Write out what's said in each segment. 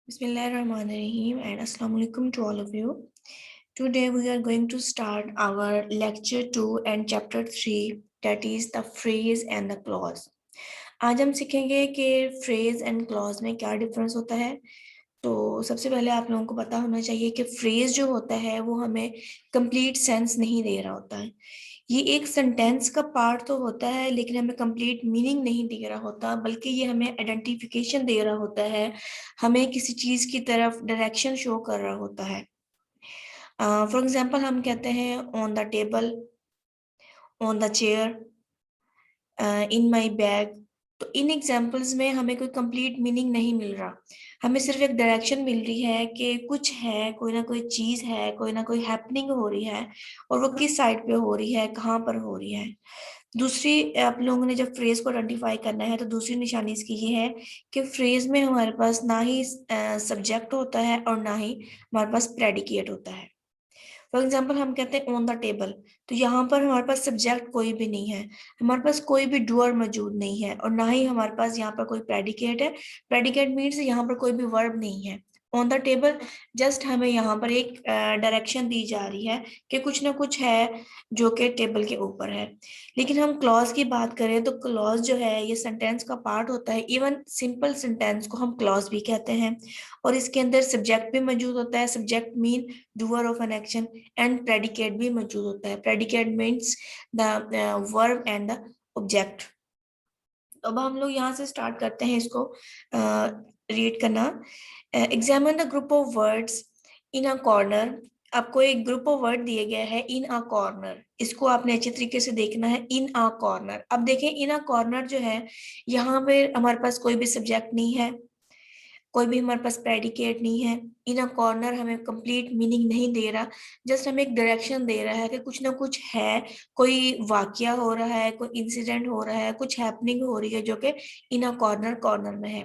Bismillahirrahmanirrahim and Assalamu alaikum to all of you. Today we are going to start our lecture 2 and chapter 3, that is the phrase and the clause. आज हम सीखेंगे कि phrase and clause में क्या difference होता है। तो सबसे पहले आप लोगों को पता होना चाहिए कि phrase जो होता है वो हमें complete sense नहीं दे रहा होता है। ये एक सेंटेंस का पार्ट तो होता है लेकिन हमें कंप्लीट मीनिंग नहीं दे रहा होता, बल्कि ये हमें आइडेंटिफिकेशन दे रहा होता है, हमें किसी चीज की तरफ डायरेक्शन शो कर रहा होता है। फॉर एग्जांपल हम कहते हैं on the table, on the chair, in my bag. तो इन एग्जाम्पल्स में हमें कोई कंप्लीट मीनिंग नहीं मिल रहा, हमें सिर्फ एक डायरेक्शन मिल रही है कि कुछ है, कोई ना कोई चीज है, कोई ना कोई हैपनिंग हो रही है, और वो किस साइड पे हो रही है, कहाँ पर हो रही है। दूसरी, आप लोगों ने जब फ्रेज को आइडेंटिफाई करना है तो दूसरी निशानी इसकी ये है कि फ्रेज में हमारे पास ना ही सब्जेक्ट होता है और ना ही हमारे पास प्रेडिकेट होता है। फॉर एग्जाम्पल हम कहते हैं ऑन द टेबल, तो यहाँ पर हमारे पास सब्जेक्ट कोई भी नहीं है, हमारे पास कोई भी डूअर मौजूद नहीं है, और ना ही हमारे पास यहाँ पर कोई प्रेडिकेट है। प्रेडिकेट मीन्स यहाँ पर कोई भी वर्ब नहीं है। ऑन द टेबल जस्ट हमें यहाँ पर एक डायरेक्शन दी जा रही है कि कुछ ना कुछ है जो कि टेबल के ऊपर है। लेकिन हम क्लॉज की बात करें तो क्लॉज जो है ये सेंटेंस का पार्ट होता है। इवन सिंपल सेंटेंस को हम क्लॉज भी कहते हैं, और इसके अंदर सब्जेक्ट भी मौजूद होता है। Subject mean doer of an action, and predicate भी मौजूद होता है। Predicate means the verb and the object. अब हम लोग यहाँ से स्टार्ट करते हैं इसको रीड करना। Examine the group of words in a corner. आपको एक ग्रुप ऑफ वर्ड दिए गया है इन अ कॉर्नर, इसको आपने अच्छे तरीके से देखना है। इन अ कॉर्नर, अब देखें इन अ कॉर्नर जो है, यहाँ पे हमारे पास कोई भी सब्जेक्ट नहीं है, कोई भी हमारे पास प्रेडिकेट नहीं है। इन अ कॉर्नर हमें कंप्लीट मीनिंग नहीं दे रहा, जस्ट हमें एक डायरेक्शन दे रहा है कि कुछ ना कुछ है, कोई वाकया हो रहा है, कोई इंसिडेंट हो रहा है, कुछ हैपनिंग हो रही है जो कि इन अ कॉर्नर कॉर्नर में है।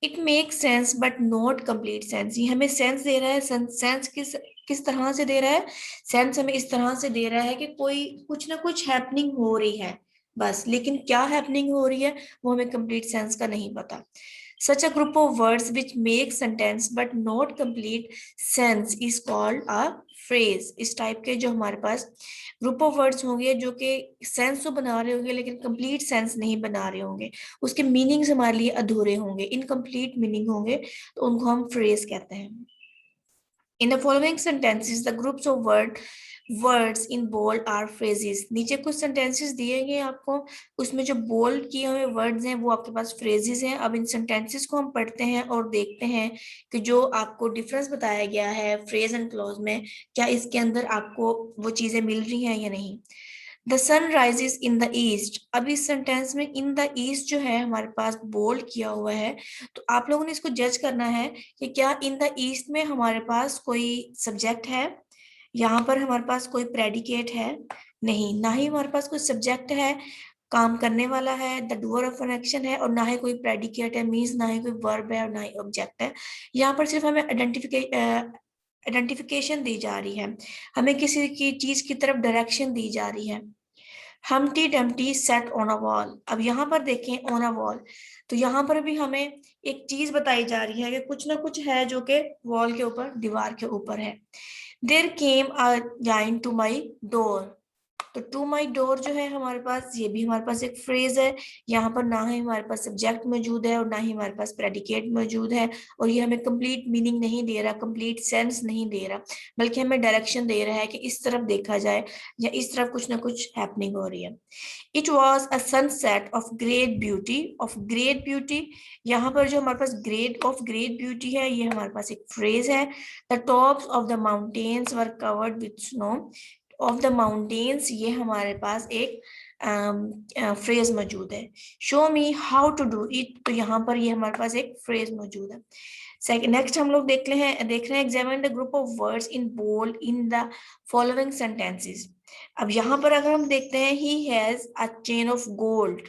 It make sense but not complete sense. ये हमें सेंस दे रहा है। सेंस किस तरह से दे रहा है? सेंस हमें इस तरह से दे रहा है कि कोई कुछ ना कुछ हैपनिंग हो रही है बस, लेकिन क्या हैपनिंग हो रही है वो हमें कंप्लीट सेंस का नहीं पता। Such a group of words which make sentence but not complete sense is called a phrase। इस टाइप के जो हमारे पास ग्रुप ऑफ वर्ड्स होंगे जो कि सेंस तो बना रहे होंगे लेकिन कंप्लीट सेंस नहीं बना रहे होंगे, उसके मीनिंग्स हमारे लिए अधूरे होंगे, इनकम्प्लीट मीनिंग होंगे, तो उनको हम फ्रेज कहते हैं। In the following sentences, the groups of words in bold are phrases। नीचे कुछ sentences दिए गए आपको, उसमें जो bold किए हुए words हैं वो आपके पास phrases हैं। अब इन sentences को हम पढ़ते हैं और देखते हैं कि जो आपको difference बताया गया है phrase and clause में, क्या इसके अंदर आपको वो चीजें मिल रही हैं या नहीं। The sun rises in the east. अब इस सेंटेंस में इन द ईस्ट जो है हमारे पास बोल्ड किया हुआ है, तो आप लोगों ने इसको जज करना है कि क्या इन द ईस्ट में हमारे पास कोई सब्जेक्ट है, यहाँ पर हमारे पास कोई प्रेडिकेट है, नहीं, ना ही हमारे पास कोई सब्जेक्ट है, काम करने वाला है, the doer of an action है, और ना ही कोई प्रेडिकेट है, मीन्स ना ही कोई वर्ब है और ना ही ऑब्जेक्ट है। यहाँ पर सिर्फ हमें आइडेंटिफिकेशन दी जा रही है, हमें किसी की चीज की तरफ डायरेक्शन दी जा रही है। हमटी Dumpty set on a wall. अब यहाँ पर देखें ऑन अ वॉल, तो यहाँ पर भी हमें एक चीज बताई जा रही है कि कुछ ना कुछ है जो कि वॉल के ऊपर, दीवार के ऊपर है। There came a giant to my door. तो टू माई डोर जो है हमारे पास, ये भी हमारे पास एक फ्रेज है। यहाँ पर ना ही हमारे पास सब्जेक्ट मौजूद है और ना ही हमारे पास प्रेडिकेट मौजूद है, और ये हमें कंप्लीट मीनिंग नहीं दे रहा, कंप्लीट सेंस नहीं दे रहा, बल्कि हमें डायरेक्शन दे रहा है कि इस तरफ देखा जाए या इस तरफ कुछ ना कुछ हैपनिंग हो रही है। It was a sunset of great beauty. Of great beauty, यहाँ पर जो हमारे पास ग्रेट ऑफ ग्रेट ब्यूटी है ये हमारे पास एक फ्रेज है। The tops of the mountains were covered with snow. Of the mountains ये हमारे पास एक फ्रेज मौजूद है। Show me how to do it, तो यहाँ पर ये हमारे पास एक फ्रेज मौजूद है। नेक्स्ट हम लोग देख रहे हैं examine the group of words in bold in the following sentences. अब यहाँ पर अगर हम देखते हैं he has a chain of gold.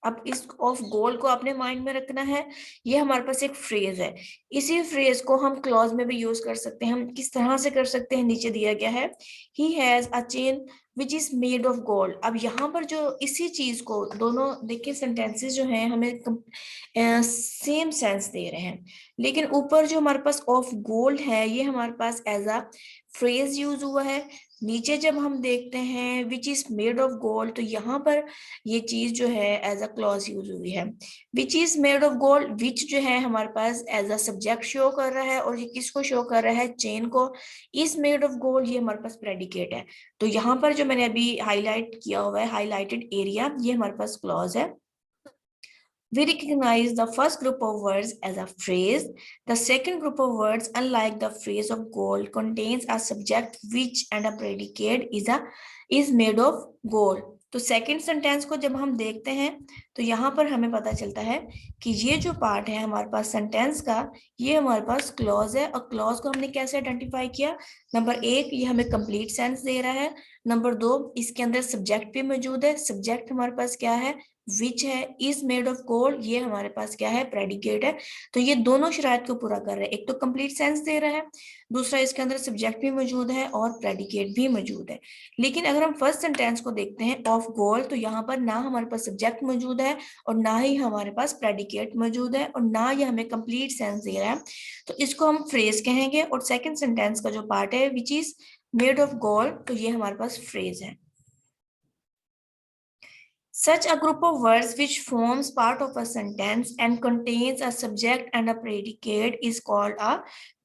अब इस ऑफ गोल को अपने माइंड में रखना है, ये हमारे पास एक फ्रेज है। इसी फ्रेज को हम क्लॉज में भी यूज कर सकते हैं। हम किस तरह से कर सकते हैं, नीचे दिया गया है, ही has a chain which is made of gold. अब यहाँ पर जो इसी चीज को दोनों देखिए सेंटेंसेस जो हैं हमें सेम सेंस दे रहे हैं, लेकिन ऊपर जो हमारे पास ऑफ गोल्ड है ये हमारे पास एज अ फ्रेज यूज हुआ है। नीचे जब हम देखते हैं विच इज मेड ऑफ गोल्ड, तो यहाँ पर ये चीज जो है एज अ क्लॉज यूज हुई है। Which is made of gold, which जो है हमारे पास एज अ सब्जेक्ट शो कर रहा है, और ये किसको शो कर रहा है, चेन को। इज मेड ऑफ गोल्ड ये हमारे पास प्रेडिकेट है। तो यहाँ पर जो मैंने अभी हाईलाइट किया हुआ है, हाईलाइटेड एरिया, ये हमारे पास क्लॉज है। We recognize the first group of words as a phrase. The second group of words, unlike the phrase of gold, contains a subject which and a predicate is made of gold. तो second sentence को जब हम देखते हैं तो यहाँ पर हमें पता चलता है कि ये जो पार्ट है हमारे पास सेंटेंस का, ये हमारे पास क्लॉज है। और क्लॉज को हमने कैसे आइडेंटिफाई किया, नंबर एक, ये हमें कंप्लीट सेंस दे रहा है। नंबर दो, इसके अंदर सब्जेक्ट भी मौजूद है। सब्जेक्ट हमारे पास क्या है, विच है। इज मेड ऑफ गोल्ड ये हमारे पास क्या है, प्रेडिकेट है। तो ये दोनों शराइत को पूरा कर रहे हैं, एक तो कंप्लीट सेंस दे रहा है, दूसरा इसके अंदर सब्जेक्ट भी मौजूद है और प्रेडिकेट भी मौजूद है। लेकिन अगर हम फर्स्ट सेंटेंस को देखते हैं ऑफ गोल्ड, तो यहाँ पर ना हमारे पास सब्जेक्ट मौजूद है और ना ही हमारे पास प्रेडिकेट मौजूद है और ना ये हमें कंप्लीट सेंस दे रहा है। तो इसको हम फ्रेज कहेंगे। और सेकेंड सेंटेंस का जो पार्ट है which is made of gold, तो ये हमारे पास फ्रेज है। Such a group of words which forms part of a sentence and contains a subject and a predicate is called a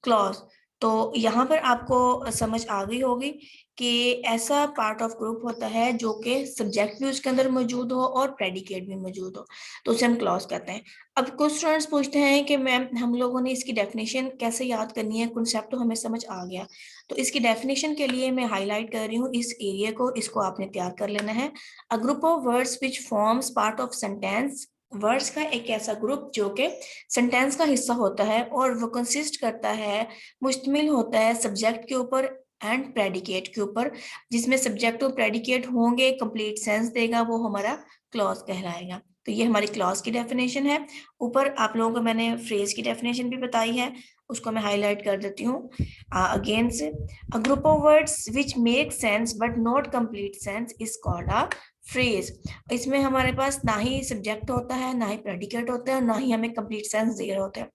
clause. तो यहाँ पर आपको समझ आ गई होगी कि ऐसा पार्ट ऑफ ग्रुप होता है जो कि सब्जेक्ट भी उसके अंदर मौजूद हो और प्रेडिकेट भी मौजूद हो, तो उसे हम क्लॉज कहते हैं। अब कुछ स्टूडेंट्स पूछते हैं कि मैम हम लोगों ने इसकी डेफिनेशन कैसे याद करनी है, कॉन्सेप्ट तो हमें समझ आ गया, तो इसकी डेफिनेशन के लिए मैं हाईलाइट कर रही हूँ इस एरिया को, इसको आपने तैयार कर लेना है। A group of words which forms part of sentence, words का एक ऐसा ग्रुप जो कि सेंटेंस का हिस्सा होता है और वो कंसिस्ट करता है, मुश्तमिल होता है सब्जेक्ट के ऊपर एंड प्रेडिकेट के ऊपर। जिसमें सब्जेक्ट और प्रेडिकेट होंगे, कंप्लीट सेंस देगा, वो हमारा क्लॉज कहलाएगा। तो ये हमारी क्लॉज की डेफिनेशन है। ऊपर आप लोगों को मैंने फ्रेज की डेफिनेशन भी बताई है, उसको मैं हाईलाइट कर देती हूँ अगेन से। A group of words which make sense but not complete sense is called a phrase. इसमें हमारे पास ना ही सब्जेक्ट होता है, ना ही प्रेडिकेट होता है, ना ही हमें कंप्लीट सेंस दे रहे होते हैं।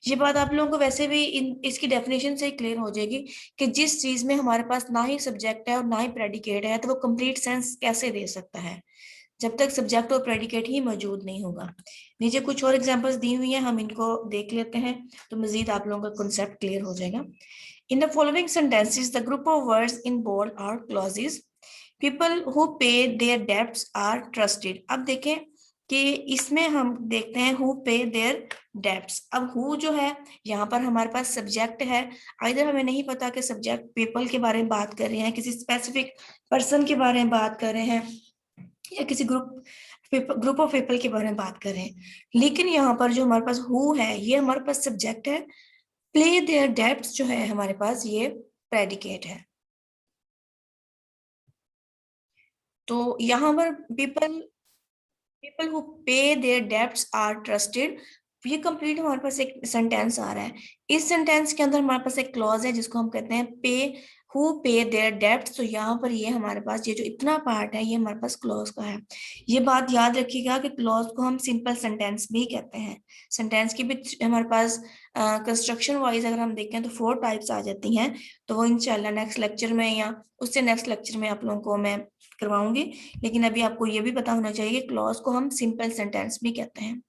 ये बात आप लोगों को वैसे भी इसकी डेफिनेशन से ही क्लियर हो जाएगी कि जिस चीज में हमारे पास ना ही सब्जेक्ट है और ना ही प्रेडिकेट है, तो वो कंप्लीट सेंस कैसे दे सकता है, जब तक सब्जेक्ट और प्रेडिकेट ही मौजूद नहीं होगा। नीचे कुछ और एग्जांपल्स दी हुई हैं, हम इनको देख लेते हैं तो मजीद आप लोगों का कॉन्सेप्ट क्लियर हो जाएगा। In the following sentences the group of words in bold are clauses. People who pay their debts are trusted. अब देखें कि इसमें हम देखते हैं हु पे देयर डेब्ट्स। अब हु जो है यहाँ पर हमारे पास सब्जेक्ट है, इधर हमें नहीं पता कि सब्जेक्ट पीपल के बारे में बात कर रहे हैं, किसी स्पेसिफिक पर्सन के बारे में बात कर रहे हैं, या किसी ग्रुप ऑफ पीपल के बारे में बात कर रहे हैं। लेकिन यहाँ पर जो हमारे पास हु है ये हमारे पास सब्जेक्ट है, प्ले देयर डेब्ट्स जो है हमारे पास ये प्रेडिकेट है। तो यहाँ पर people who pay their debts are trusted, ये कंप्लीट हमारे पास एक सेंटेंस आ रहा है। इस सेंटेंस के अंदर हमारे पास एक क्लॉज है जिसको हम कहते हैं पे, हु पे देयर डेब्ट्स। तो यहाँ पर ये हमारे पास ये जो इतना पार्ट है ये हमारे पास क्लॉज का है। ये बात याद रखिएगा कि क्लॉज को हम सिंपल सेंटेंस भी कहते हैं। सेंटेंस की भी हमारे पास कंस्ट्रक्शन वाइज अगर हम देखें तो 4 टाइप्स आ जाती हैं। तो वो इंशाल्लाह नेक्स्ट लेक्चर में या उससे नेक्स्ट लेक्चर में आप लोगों को मैं करवाऊंगी। लेकिन अभी आपको ये भी पता होना चाहिए क्लॉज को हम सिंपल सेंटेंस भी कहते हैं।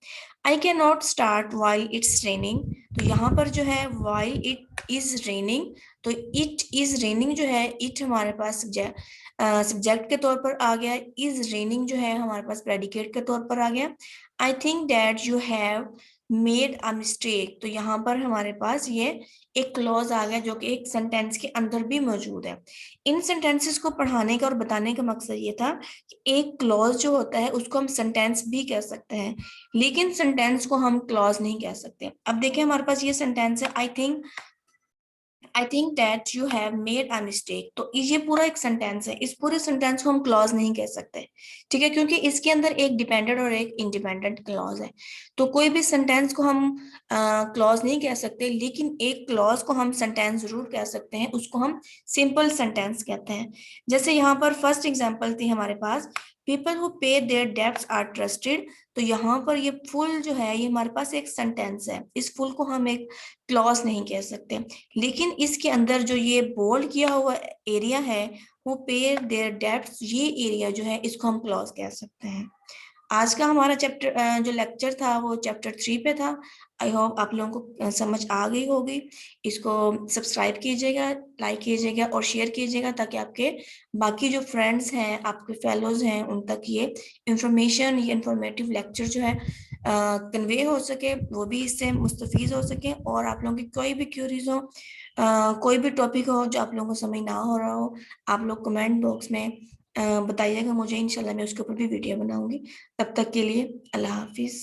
I can not start while it's raining. तो यहाँ पर जो है वाइल इट इज रेनिंग, तो इट इज रेनिंग जो है, इट हमारे पास सब्जेक्ट के तौर पर आ गया, इज रेनिंग जो है हमारे पास प्रेडिकेट के तौर पर आ गया। I think that you have made a mistake. तो यहाँ पर हमारे पास ये एक क्लॉज आ गया जो कि एक सेंटेंस के अंदर भी मौजूद है। इन सेंटेंसेस को पढ़ाने का और बताने का मकसद ये था कि एक क्लॉज जो होता है उसको हम सेंटेंस भी कह सकते हैं, लेकिन सेंटेंस को हम क्लॉज नहीं कह सकते। अब देखिए हमारे पास ये सेंटेंस है, I think I think that you have made a mistake. तो ये पूरा एक सेंटेंस है, इस पूरे सेंटेंस को हम क्लॉज नहीं कह सकते, ठीक है, क्योंकि इसके अंदर एक डिपेंडेंट और एक इंडिपेंडेंट क्लॉज है। तो कोई भी सेंटेंस को हम क्लॉज नहीं कह सकते, लेकिन एक क्लॉज को हम सेंटेंस जरूर कह सकते हैं, उसको हम सिंपल सेंटेंस कहते हैं। जैसे यहाँ पर फर्स्ट एग्जाम्पल थी हमारे पास, people who pay their debts are trusted. तो यहाँ पर ये फुल जो है ये हमारे पास एक सेंटेंस है, इस फुल को हम एक क्लॉज नहीं कह सकते। लेकिन इसके अंदर जो ये बोल्ड किया हुआ एरिया है, वो पे देयर डेब्ट्स, ये एरिया जो है इसको हम क्लॉज कह सकते हैं। आज का हमारा चैप्टर जो लेक्चर था वो चैप्टर 3 पे था। आई होप आप लोगों को समझ आ गई होगी। इसको सब्सक्राइब कीजिएगा, लाइक कीजिएगा और शेयर कीजिएगा, ताकि आपके बाकी जो फ्रेंड्स हैं, आपके फेलोज हैं, उन तक ये इंफॉर्मेशन, ये इंफॉर्मेटिव लेक्चर जो है कन्वे हो सके, वो भी इससे मुस्तफीज हो सके। और आप लोगों की कोई भी क्यूरीज हो, कोई भी टॉपिक हो जो आप लोगों को समझ ना हो रहा हो, आप लोग कमेंट बॉक्स में बताइएगा मुझे, इंशाल्लाह मैं उसके ऊपर भी वीडियो बनाऊंगी। तब तक के लिए अल्लाह हाफिज।